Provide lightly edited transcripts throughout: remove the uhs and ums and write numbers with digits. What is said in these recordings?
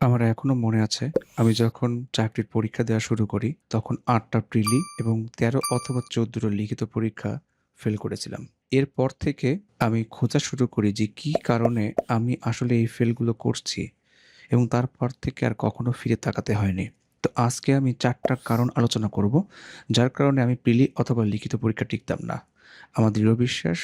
আমার এখনো মনে আছে, আমি যখন চাকরির পরীক্ষা দেওয়া শুরু করি, তখন ৮ টা প্রিলি এবং ১৩ অথবা ১৪ টা লিখিত পরীক্ষা ফেল করেছিলাম। এরপর থেকে আমি খোঁজা শুরু করি যে কী কারণে আমি আসলে এই ফেলগুলো করছি এবং তারপর থেকে আর কখনো ফিরে তাকাতে হয়নি। তো আজকে আমি ৪ টা কারণ আলোচনা করব, যার কারণে আমি প্রিলি অথবা লিখিত পরীক্ষা টিকতাম না। আমার দৃঢ় বিশ্বাস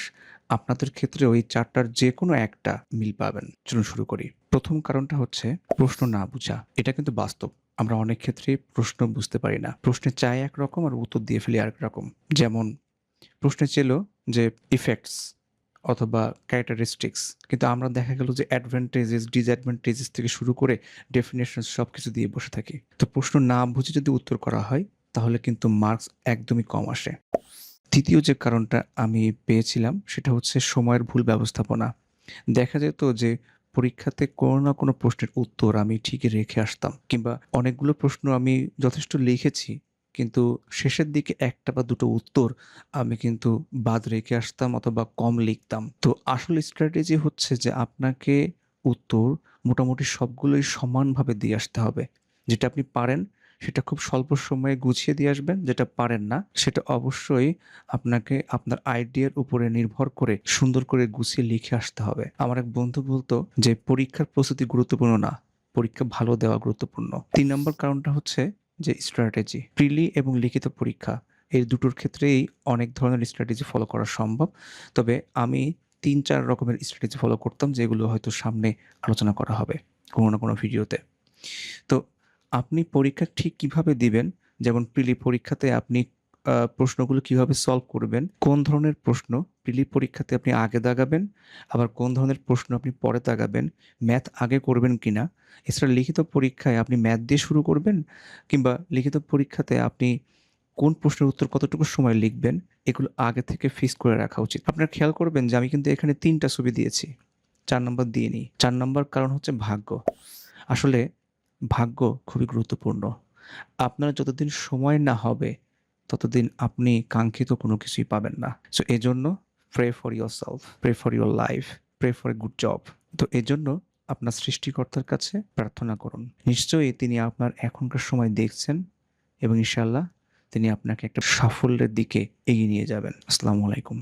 আপনাদের ক্ষেত্রেও এই ৪ টার যেকোনো একটা মিল পাবেন। চলুন শুরু করি। ১ম কারণটা হচ্ছে প্রশ্ন না বুঝা। এটা কিন্তু বাস্তব। আমরা অনেক ক্ষেত্রেই প্রশ্ন বুঝতে পারি না। প্রশ্নে চাই একরকম আর উত্তর দিয়ে ফেলি আরেক রকম। যেমন প্রশ্নে ছিল যে ইফেক্টস অথবা ক্যারেক্টারিস্টিক্স, কিন্তু আমরা দেখা গেল যে অ্যাডভান্টেজেস, ডিসঅ্যাডভান্টেজেস থেকে শুরু করে ডেফিনেশনস সবকিছু দিয়ে বসে থাকি। তো প্রশ্ন না বুঝে যদি উত্তর করা হয়, তাহলে কিন্তু মার্কস একদমই কম আসে। ২য় যে কারণটা আমি পেয়েছিলাম সেটা হচ্ছে সময়ের ভুল ব্যবস্থাপনা। দেখা যেত যে পরীক্ষাতে কোনো না কোনো প্রশ্নের উত্তর আমি ঠিকই রেখে আসতাম, কিংবা অনেকগুলো প্রশ্ন আমি যথেষ্ট লিখেছি, কিন্তু শেষের দিকে ১ টা বা ২ টো উত্তর আমি কিন্তু বাদ রেখে আসতাম অথবা কম লিখতাম। তো আসল স্ট্র্যাটেজি হচ্ছে যে আপনাকে উত্তর মোটামুটি সবগুলোই সমানভাবে দিয়ে আসতে হবে। যেটা আপনি পারেন সেটা খুব স্বল্প সময়ে গুছিয়ে দিয়ে আসবেন, যেটা পারেন না সেটা অবশ্যই আপনাকে আপনার আইডিয়ার উপরে নির্ভর করে সুন্দর করে গুছিয়ে লিখে আসতে হবে। আমার এক বন্ধু বলতো যে পরীক্ষার প্রস্তুতি গুরুত্বপূর্ণ না, পরীক্ষা ভালো দেওয়া গুরুত্বপূর্ণ। ৩ নম্বর কারণটা হচ্ছে যে স্ট্র্যাটেজি। প্রিলি এবং লিখিত পরীক্ষা এই দুটোর ক্ষেত্রেই অনেক ধরনের স্ট্র্যাটেজি ফলো করা সম্ভব। তবে আমি ৩-৪ রকমের স্ট্র্যাটেজি ফলো করতাম, যেগুলো হয়তো সামনে আলোচনা করা হবে কোনো না কোনো ভিডিওতে। তো আপনি পরীক্ষা ঠিক কিভাবে দিবেন? যেমন প্রিলি পরীক্ষাতে আপনি প্রশ্নগুলো কিভাবে সলভ করবেন? কোন ধরনের প্রশ্ন প্রিলি পরীক্ষাতে আপনি আগে দাগাবেন, আবার কোন ধরনের প্রশ্ন আপনি পরে দাগাবেন? ম্যাথ আগে করবেন কিনা? এছাড়া লিখিত পরীক্ষায় আপনি ম্যাথ দিয়ে শুরু করবেন, কিংবা লিখিত পরীক্ষাতে আপনি কোন প্রশ্নের উত্তর কতটুকু সময় লিখবেন? এগুলো আগে থেকে ফিক্স করে রাখা উচিত। আপনারা খেয়াল করবেন যে আমি কিন্তু এখানে ৩ টা ছবি দিয়েছি। ৪ নাম্বার দিইনি। ৪ নাম্বার কারণ হচ্ছে ভাগ্য। আসলে ভাগ্য খুবই গুরুত্বপূর্ণ। আপনার যতদিন সময় না হবে, ততদিন আপনি কাঙ্ক্ষিত কোনো কিছুই পাবেন না। সো এজন্য pray for yourself, pray for your life, pray for a good job. তো এজন্য আপনার সৃষ্টিকর্তার কাছে প্রার্থনা করুন। নিশ্চয়ই তিনি আপনার এখনকার সময় দেখছেন এবং ইনশাআল্লাহ তিনি আপনাকে একটা সাফল্যের দিকে এগিয়ে নিয়ে যাবেন। আসসালামু আলাইকুম।